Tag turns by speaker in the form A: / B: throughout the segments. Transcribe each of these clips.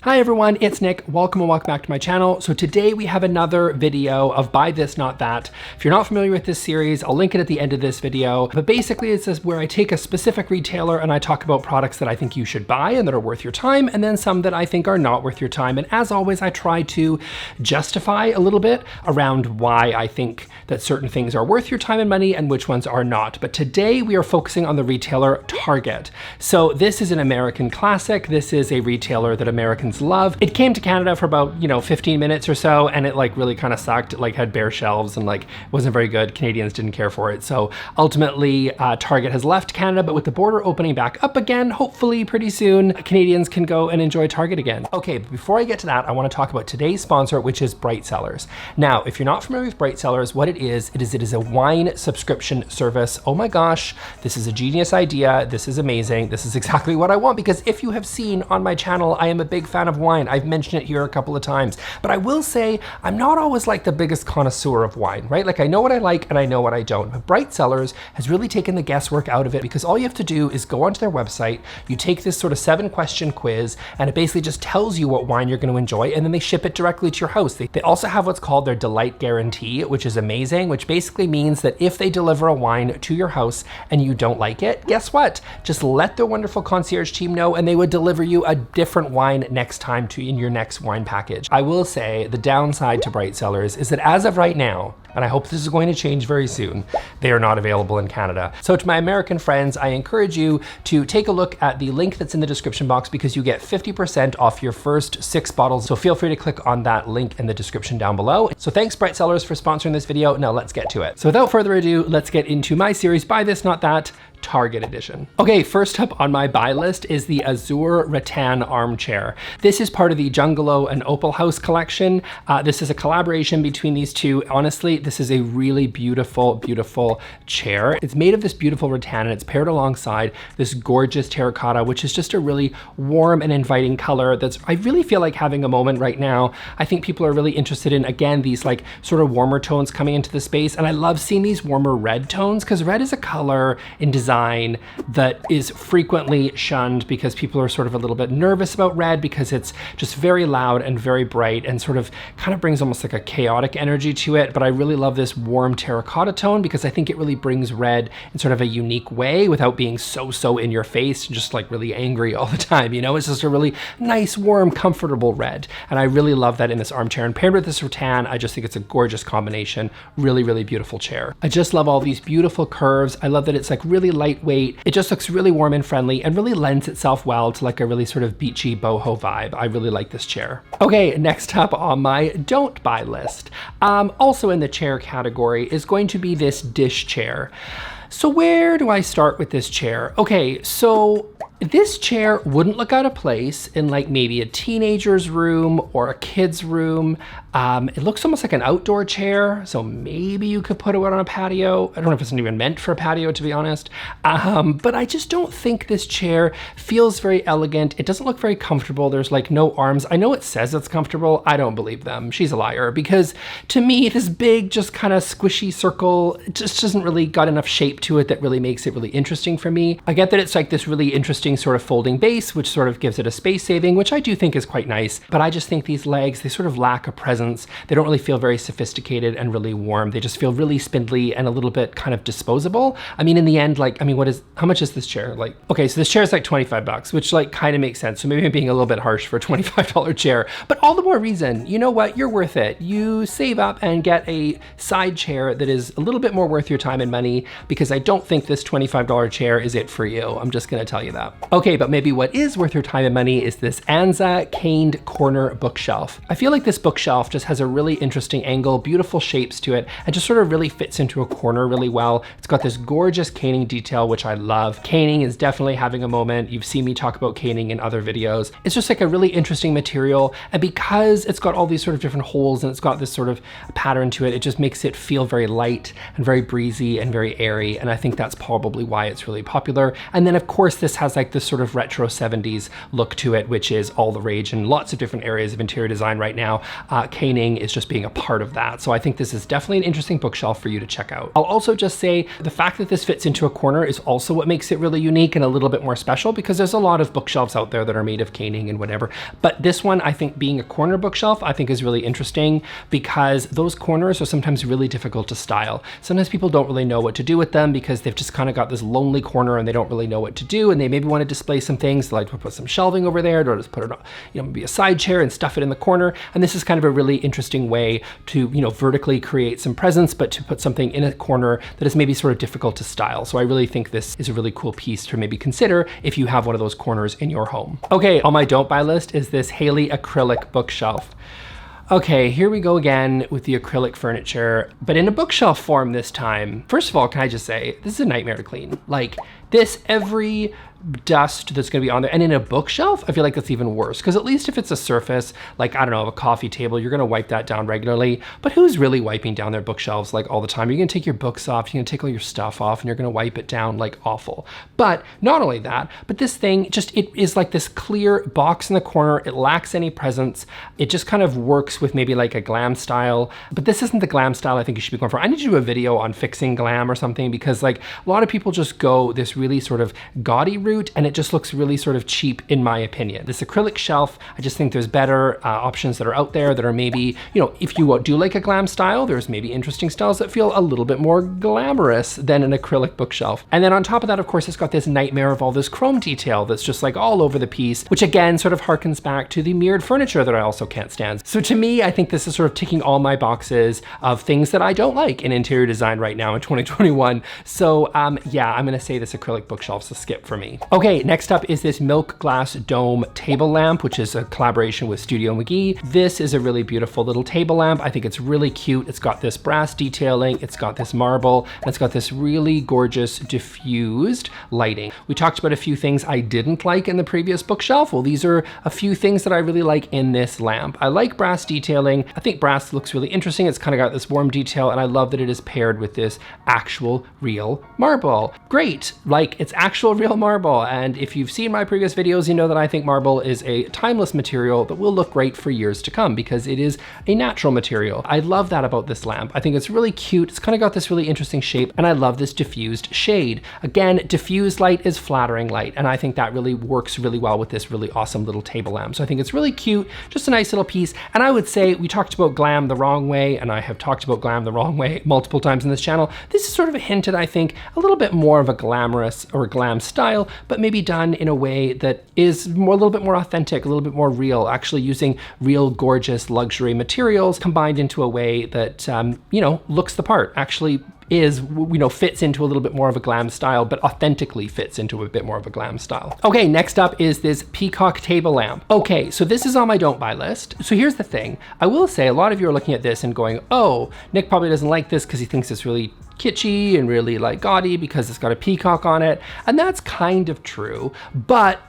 A: Hi everyone, it's Nick. Welcome and welcome back to my channel. So today we have another video of Buy This, Not That. If you're not familiar with this series, I'll link it at the end of this video. But basically it's this where I take a specific retailer and I talk about products that I think you should buy and that are worth your time, and then some that I think are not worth your time. And as always, I try to justify a little bit around why I think that certain things are worth your time and money and which ones are not. But today we are focusing on the retailer Target. So this is an American classic. This is a retailer that Americans love. It came to Canada for about, 15 minutes or so, and it really kind of sucked. It had bare shelves and wasn't very good. Canadians didn't care for it. So ultimately Target has left Canada, but with the border opening back up again, hopefully pretty soon, Canadians can go and enjoy Target again. Okay, but before I get to that, I want to talk about today's sponsor, which is Bright Cellars. Now, if you're not familiar with Bright Cellars, what it is a wine subscription service. Oh my gosh, this is a genius idea. This is amazing. This is exactly what I want, because if you have seen on my channel, I am a big fan of wine. I've mentioned it here a couple of times, but I will say I'm not always the biggest connoisseur of wine, right? I know what I like and I know what I don't, but Bright Cellars has really taken the guesswork out of it, because all you have to do is go onto their website, you take this sort of 7-question quiz, and it basically just tells you what wine you're going to enjoy, and then they ship it directly to your house. They also have what's called their Delight Guarantee, which is amazing, which basically means that if they deliver a wine to your house and you don't like it, guess what? Just let their wonderful concierge team know and they would deliver you a different wine next time in your next wine package. I will say the downside to Bright Cellars is that as of right now, and I hope this is going to change very soon, they are not available in Canada. So to my American friends, I encourage you to take a look at the link that's in the description box, because you get 50% off your first 6 bottles. So feel free to click on that link in the description down below. So thanks Bright Cellars for sponsoring this video. Now let's get to it. So without further ado, let's get into my series, Buy This, Not That, Target edition. Okay, first up on my buy list is the Azure Rattan Armchair. This is part of the Jungalow and Opal House collection. This is a collaboration between these two. Honestly, this is a really beautiful, beautiful chair. It's made of this beautiful rattan and it's paired alongside this gorgeous terracotta, which is just a really warm and inviting color I really feel like having a moment right now. I think people are really interested in, again, these sort of warmer tones coming into the space. And I love seeing these warmer red tones, because red is a color in design that is frequently shunned because people are sort of a little bit nervous about red, because it's just very loud and very bright and sort of kind of brings almost a chaotic energy to it. But I really love this warm terracotta tone, because I think it really brings red in sort of a unique way without being so in your face and just really angry all the time. It's just a really nice, warm, comfortable red. And I really love that in this armchair. And paired with this rattan, I just think it's a gorgeous combination. Really, really beautiful chair. I just love all these beautiful curves. I love that it's really lightweight. It just looks really warm and friendly and really lends itself well to a really sort of beachy boho vibe. I really like this chair. Okay, next up on my don't buy list, also in the chair category, is going to be this dish chair. So where do I start with this chair? Okay, so this chair wouldn't look out of place in maybe a teenager's room or a kid's room. It looks almost like an outdoor chair, so maybe you could put it out on a patio. I don't know if it's even meant for a patio, to be honest. But I just don't think this chair feels very elegant. It doesn't look very comfortable. There's no arms. I know it says it's comfortable. I don't believe them. She's a liar, because to me, this big, just kind of squishy circle, it just doesn't really got enough shape to it that really makes it really interesting for me. I get that it's this really interesting sort of folding base, which sort of gives it a space saving, which I do think is quite nice. But I just think these legs, they sort of lack a presence. They don't really feel very sophisticated and really warm. They just feel really spindly and a little bit kind of disposable. I mean, in the end, how much is this chair? Okay, so this chair is $25, which kind of makes sense. So maybe I'm being a little bit harsh for a $25 chair, but all the more reason, you know what, you're worth it. You save up and get a side chair that is a little bit more worth your time and money, because I don't think this $25 chair is it for you. I'm just gonna tell you that. Okay, but maybe what is worth your time and money is this Anza caned corner bookshelf. I feel like this bookshelf just has a really interesting angle, beautiful shapes to it, and just sort of really fits into a corner really well. It's got this gorgeous caning detail, which I love. Caning is definitely having a moment. You've seen me talk about caning in other videos. It's just a really interesting material, and because it's got all these sort of different holes and it's got this sort of pattern to it, it just makes it feel very light and very breezy and very airy, and I think that's probably why it's really popular. And then of course this has like this sort of retro 70s look to it, which is all the rage in lots of different areas of interior design right now. Caning is just being a part of that. So I think this is definitely an interesting bookshelf for you to check out. I'll also just say the fact that this fits into a corner is also what makes it really unique and a little bit more special, because there's a lot of bookshelves out there that are made of caning and whatever. But this one, I think being a corner bookshelf, I think is really interesting, because those corners are sometimes really difficult to style. Sometimes people don't really know what to do with them because they've just kind of got this lonely corner and they don't really know what to do, and they maybe want to display some things, like to put some shelving over there, or just put it on, maybe a side chair and stuff it in the corner. And this is kind of a really interesting way to, vertically create some presence, but to put something in a corner that is maybe sort of difficult to style. So I really think this is a really cool piece to maybe consider if you have one of those corners in your home. Okay, on my don't buy list is this Hayley acrylic bookshelf. Okay, here we go again with the acrylic furniture, but in a bookshelf form this time. First of all, can I just say, this is a nightmare to clean. Like this, every dust that's gonna be on there, and in a bookshelf, I feel like that's even worse, because at least if it's a surface, like, I don't know, a coffee table, you're gonna wipe that down regularly, but who's really wiping down their bookshelves like all the time? You're gonna take your books off, you're gonna take all your stuff off, and you're gonna wipe it down like awful. But not only that, but this thing it is like this clear box in the corner. It lacks any presence. It just kind of works with maybe like a glam style, but this isn't the glam style I think you should be going for. I need to do a video on fixing glam or something, because like a lot of people just go this really sort of gaudy route, and it just looks really sort of cheap in my opinion. This acrylic shelf, I just think there's better options that are out there that are maybe, if you do like a glam style, there's maybe interesting styles that feel a little bit more glamorous than an acrylic bookshelf. And then on top of that, of course, it's got this nightmare of all this chrome detail that's just like all over the piece, which again sort of harkens back to the mirrored furniture that I also can't stand. So to me, I think this is sort of ticking all my boxes of things that I don't like in interior design right now in 2021. So yeah, I'm gonna say this acrylic bookshelf's a skip for me. Okay, next up is this milk glass dome table lamp, which is a collaboration with Studio McGee. This is a really beautiful little table lamp. I think it's really cute. It's got this brass detailing, it's got this marble, and it's got this really gorgeous diffused lighting. We talked about a few things I didn't like in the previous bookshelf. Well, these are a few things that I really like in this lamp. I like brass detailing. I think brass looks really interesting. It's kind of got this warm detail, and I love that it is paired with this actual real marble. Great, like it's actual real marble. And if you've seen my previous videos, you know that I think marble is a timeless material that will look great for years to come, because it is a natural material. I love that about this lamp. I think it's really cute. It's kind of got this really interesting shape, and I love this diffused shade. Again, diffused light is flattering light, and I think that really works really well with this really awesome little table lamp. So I think it's really cute, just a nice little piece. And I would say we talked about glam the wrong way, and I have talked about glam the wrong way multiple times in this channel. This is sort of a hint at, I think, a little bit more of a glamorous or glam style, but maybe done in a way that is a little bit more authentic, a little bit more real, actually using real gorgeous luxury materials combined into a way that, looks the part, actually is, fits into a little bit more of a glam style, but authentically fits into a bit more of a glam style. Okay, next up is this Peacock table lamp. Okay, so this is on my don't buy list. So here's the thing. I will say a lot of you are looking at this and going, oh, Nick probably doesn't like this because he thinks it's really kitschy and really like gaudy because it's got a peacock on it. And that's kind of true, but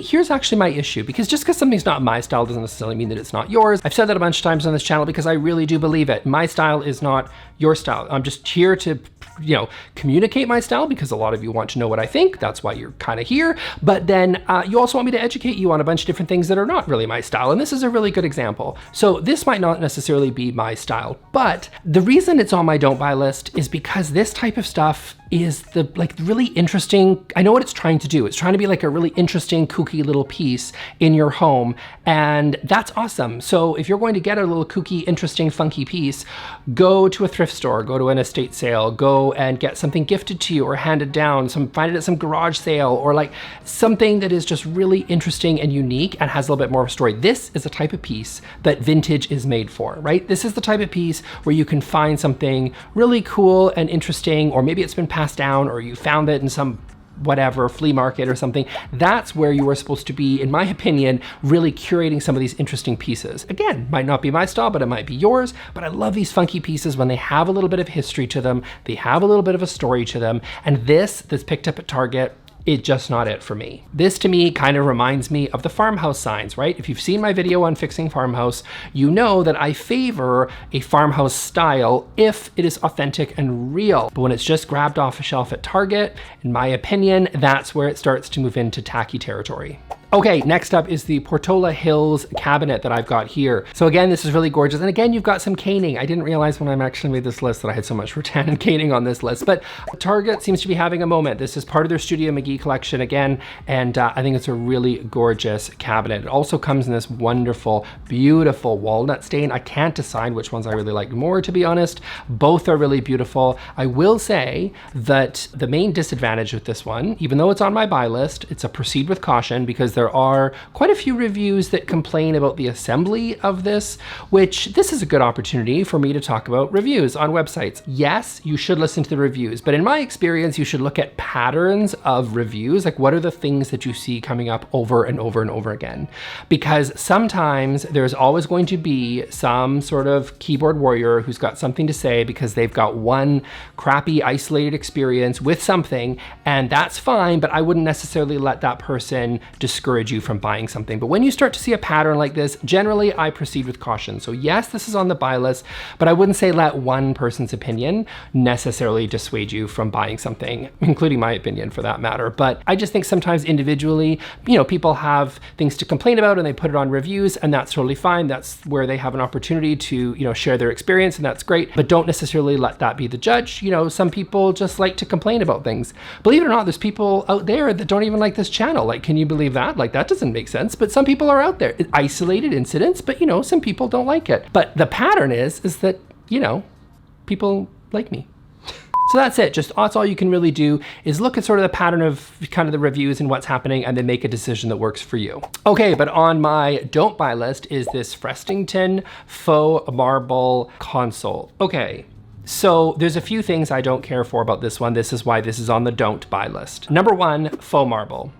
A: here's actually my issue, because just because something's not my style doesn't necessarily mean that it's not yours. I've said that a bunch of times on this channel because I really do believe it. My style is not your style. I'm just here to, communicate my style because a lot of you want to know what I think. That's why you're kind of here. But then you also want me to educate you on a bunch of different things that are not really my style. And this is a really good example. So this might not necessarily be my style, but the reason it's on my don't buy list is because this type of stuff is really interesting. I know what it's trying to do. It's trying to be like a really interesting, kooky little piece in your home. And that's awesome. So if you're going to get a little kooky, interesting, funky piece, go to a thrift store, go to an estate sale, go and get something gifted to you or handed down, find it at some garage sale, or like something that is just really interesting and unique and has a little bit more of a story. This is a type of piece that vintage is made for, right? This is the type of piece where you can find something really cool and interesting, or maybe it's been passed down, or you found it in some whatever flea market or something. That's where you are supposed to be, in my opinion, really curating some of these interesting pieces. Again, might not be my style, but it might be yours. But I love these funky pieces when they have a little bit of history to them, they have a little bit of a story to them. And this that's picked up at Target it's just not it for me. This to me kind of reminds me of the farmhouse signs, right? If you've seen my video on fixing farmhouse, you know that I favor a farmhouse style if it is authentic and real. But when it's just grabbed off a shelf at Target, in my opinion, that's where it starts to move into tacky territory. Okay, next up is the Portola Hills cabinet that I've got here. So again, this is really gorgeous. And again, you've got some caning. I didn't realize when I actually made this list that I had so much rattan and caning on this list, but Target seems to be having a moment. This is part of their Studio McGee collection again, and I think it's a really gorgeous cabinet. It also comes in this wonderful, beautiful walnut stain. I can't decide which ones I really like more, to be honest. Both are really beautiful. I will say that the main disadvantage with this one, even though it's on my buy list, it's a proceed with caution because there are quite a few reviews that complain about the assembly of this, which this is a good opportunity for me to talk about reviews on websites. Yes, you should listen to the reviews, but in my experience, you should look at patterns of reviews. Like, what are the things that you see coming up over and over and over again? Because sometimes there's always going to be some sort of keyboard warrior who's got something to say because they've got one crappy isolated experience with something, and that's fine, but I wouldn't necessarily let that person discourage you from buying something. But when you start to see a pattern like this, generally I proceed with caution. So yes, this is on the buy list, but I wouldn't say let one person's opinion necessarily dissuade you from buying something, including my opinion for that matter. But I just think sometimes individually, you know, people have things to complain about and they put it on reviews, and that's totally fine. That's where they have an opportunity to, you know, share their experience, and that's great, but don't necessarily let that be the judge. You know, some people just like to complain about things. Believe it or not, there's people out there that don't even like this channel. Like, can you believe that? Like, that doesn't make sense, but some people are out there. Isolated incidents, but you know, some people don't like it. But the pattern is that, you know, people like me. So that's it. That's all you can really do is look at sort of the pattern of kind of the reviews and what's happening, and then make a decision that works for you. Okay, but on my don't buy list is this Frestington Faux marble console. Okay. So there's a few things I don't care for about this one. This is why this is on the don't buy list. Number one, faux marble.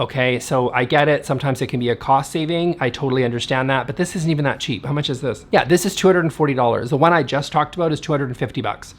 A: Okay, so I get it. Sometimes it can be a cost saving. I totally understand that, but this isn't even that cheap. How much is this? Yeah, this is $240. The one I just talked about is 250 bucks.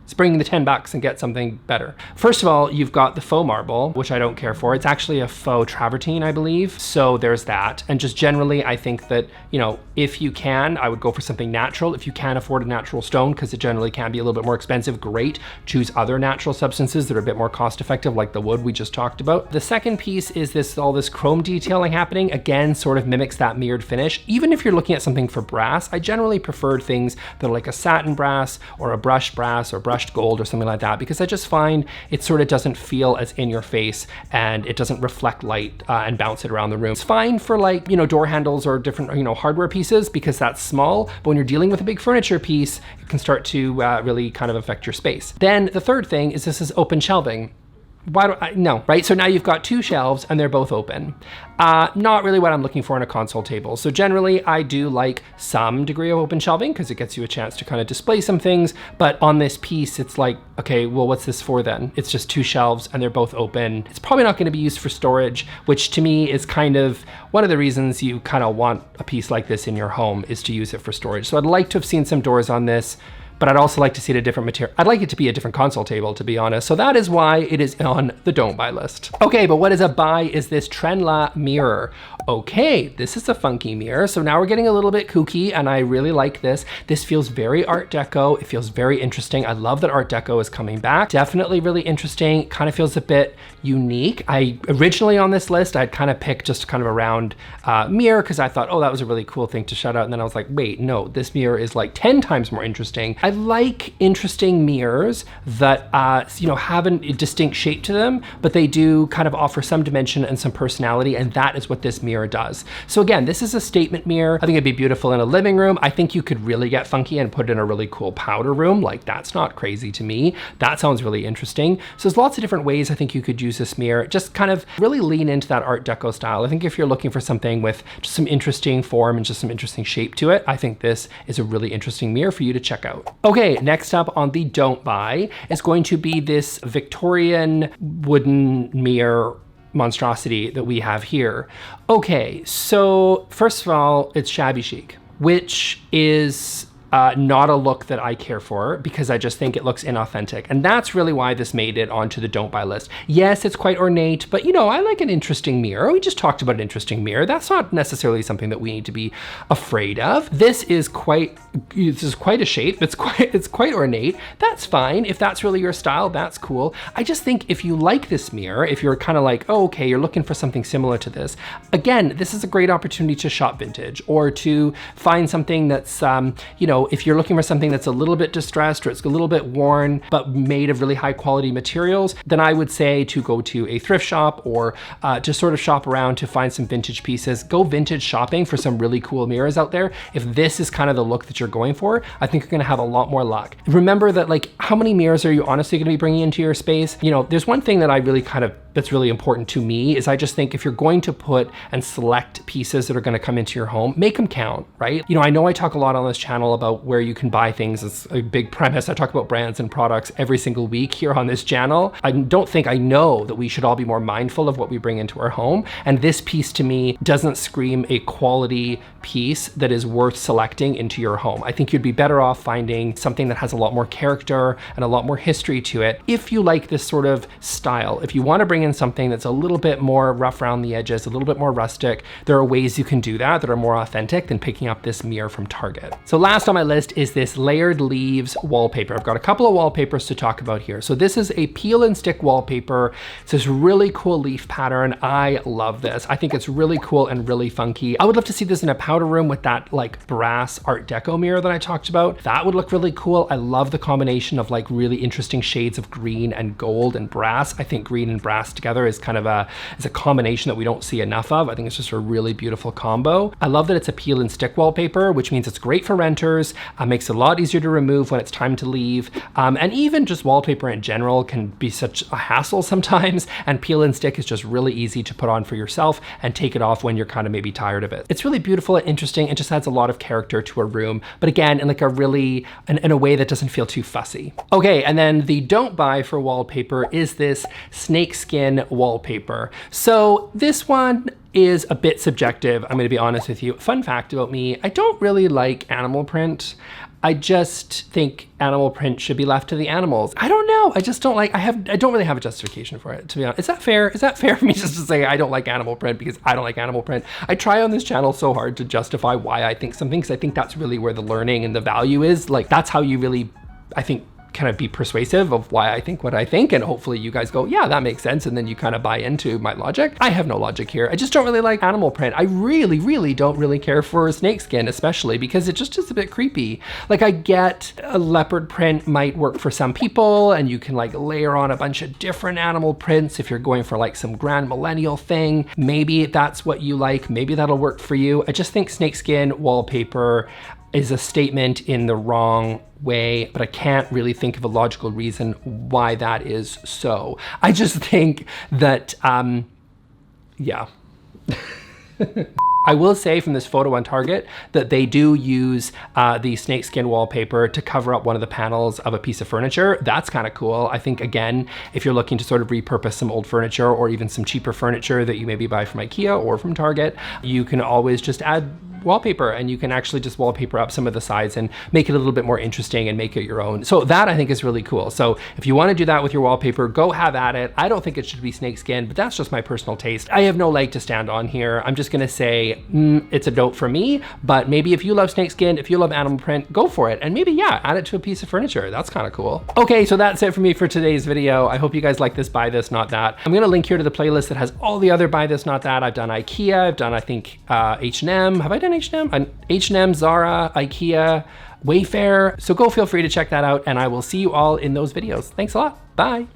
A: Spring the 10 bucks and get something better. First of all, you've got the faux marble, which I don't care for. It's actually a faux travertine, I believe. So there's that. And just generally, I think that, you know, if you can, I would go for something natural. If you can afford a natural stone, because it generally can be a little bit more expensive, great. Choose other natural substances that are a bit more cost effective, like the wood we just talked about. The second piece is all this chrome detailing happening. Again, sort of mimics that mirrored finish. Even if you're looking at something for brass, I generally prefer things that are like a satin brass or a brushed brass or brushed gold or something like that, because I just find it sort of doesn't feel as in your face, and it doesn't reflect light and bounce it around the room. It's fine for, like, you know, door handles or different, you know, hardware pieces because that's small, but when you're dealing with a big furniture piece, it can start to really kind of affect your space. Then the third thing is this is open shelving. Why do I, no, right? So now you've got two shelves and they're both open. Not really what I'm looking for in a console table. So generally I do like some degree of open shelving because it gets you a chance to kind of display some things. But on this piece, it's like, okay, well, what's this for then? It's just two shelves and they're both open. It's probably not going to be used for storage, which to me is kind of one of the reasons you kind of want a piece like this in your home, is to use it for storage. So I'd like to have seen some doors on this, but I'd also like to see it a different material. I'd like it to be a different console table, to be honest. So that is why it is on the don't buy list. Okay, but what is a buy is this Trenla mirror. Okay, this is a funky mirror. So now we're getting a little bit kooky, and I really like this. This feels very Art Deco. It feels very interesting. I love that Art Deco is coming back. Definitely really interesting. Kind of feels a bit unique. I originally on this list, I'd kind of picked just kind of a round mirror because I thought, oh, that was a really cool thing to shout out. And then I was like, wait, no, this mirror is like 10 times more interesting. I like interesting mirrors that you know, have a distinct shape to them, but they do kind of offer some dimension and some personality, and that is what this mirror does. So again, this is a statement mirror. I think it'd be beautiful in a living room. I think you could really get funky and put it in a really cool powder room. Like, that's not crazy to me. That sounds really interesting. So there's lots of different ways I think you could use this mirror. Just kind of really lean into that Art Deco style. I think if you're looking for something with just some interesting form and just some interesting shape to it, I think this is a really interesting mirror for you to check out. Okay, next up on the don't buy is going to be this Victorian wooden mirror monstrosity that we have here. Okay, so first of all, it's shabby chic, which is not a look that I care for because I just think it looks inauthentic. And that's really why this made it onto the don't buy list. Yes, it's quite ornate, but you know, I like an interesting mirror. We just talked about an interesting mirror. That's not necessarily something that we need to be afraid of. This is quite a shape. It's quite ornate. That's fine. If that's really your style, that's cool. I just think if you like this mirror, if you're kind of like, oh, okay, you're looking for something similar to this, again, this is a great opportunity to shop vintage or to find something that's, you know, if you're looking for something that's a little bit distressed or it's a little bit worn, but made of really high quality materials, then I would say to go to a thrift shop or to sort of shop around to find some vintage pieces. Go vintage shopping for some really cool mirrors out there. If this is kind of the look that you're going for, I think you're gonna have a lot more luck. Remember that, like, how many mirrors are you honestly gonna be bringing into your space? You know, there's one thing that I really that's really important to me is I just think if you're going to put and select pieces that are gonna come into your home, make them count, right? You know, I know I talk a lot on this channel about where you can buy things. It's a big premise. I talk about brands and products every single week here on this channel. I know that we should all be more mindful of what we bring into our home. And this piece to me doesn't scream a quality piece that is worth selecting into your home. I think you'd be better off finding something that has a lot more character and a lot more history to it. If you like this sort of style, if you want to bring in something that's a little bit more rough around the edges, a little bit more rustic, there are ways you can do that are more authentic than picking up this mirror from Target. So last on my list is this layered leaves wallpaper. I've got a couple of wallpapers to talk about here. So this is a peel and stick wallpaper. It's this really cool leaf pattern. I love this. I think it's really cool and really funky. I would love to see this in a powder room with that like brass Art Deco mirror that I talked about. That would look really cool. I love the combination of like really interesting shades of green and gold and brass. I think green and brass together is kind of a combination that we don't see enough of. I think it's just a really beautiful combo. I love that it's a peel and stick wallpaper, which means it's great for renters, makes it a lot easier to remove when it's time to leave. And even just wallpaper in general can be such a hassle sometimes, and peel and stick is just really easy to put on for yourself and take it off when you're kind of maybe tired of it. It's really beautiful and interesting. It just adds a lot of character to a room, but again, in like a really, in a way that doesn't feel too fussy. Okay, and then the don't buy for wallpaper is this snakeskin wallpaper. So this one is a bit subjective, I'm gonna be honest with you. Fun fact about me, I don't really like animal print. I just think animal print should be left to the animals. I don't know, I just don't like, I don't really have a justification for it, to be honest. Is that fair? Is that fair for me just to say I don't like animal print because I don't like animal print? I try on this channel so hard to justify why I think something, because I think that's really where the learning and the value is. Like, that's how you really, I think, kind of be persuasive of why I think what I think, and hopefully you guys go, yeah, that makes sense, and then you kind of buy into my logic. I have no logic here. I just don't really like animal print. I really don't really care for snakeskin, especially because it just is a bit creepy. Like, I get a leopard print might work for some people, and you can like layer on a bunch of different animal prints if you're going for like some grand millennial thing. Maybe that's what you like. Maybe that'll work for you. I just think snakeskin wallpaper is a statement in the wrong way, but I can't really think of a logical reason why that is so. I just think that, yeah. I will say from this photo on Target that they do use the snakeskin wallpaper to cover up one of the panels of a piece of furniture. That's kind of cool. I think, again, if you're looking to sort of repurpose some old furniture or even some cheaper furniture that you maybe buy from IKEA or from Target, you can always just add wallpaper, and you can actually just wallpaper up some of the sides and make it a little bit more interesting and make it your own. So that I think is really cool. So if you want to do that with your wallpaper, go have at it. I don't think it should be snakeskin, but that's just my personal taste. I have no leg to stand on here. I'm just gonna say it's a don't for me, but maybe if you love snakeskin, if you love animal print, go for it. And maybe, yeah, add it to a piece of furniture. That's kind of cool. Okay, so that's it for me for today's video. I hope you guys like this buy this, not that. I'm gonna link here to the playlist that has all the other buy this, not that. I've done IKEA, I've done, I think, H&M. Have I done H&M? H&M, Zara, IKEA, Wayfair. So go feel free to check that out, and I will see you all in those videos. Thanks a lot. Bye.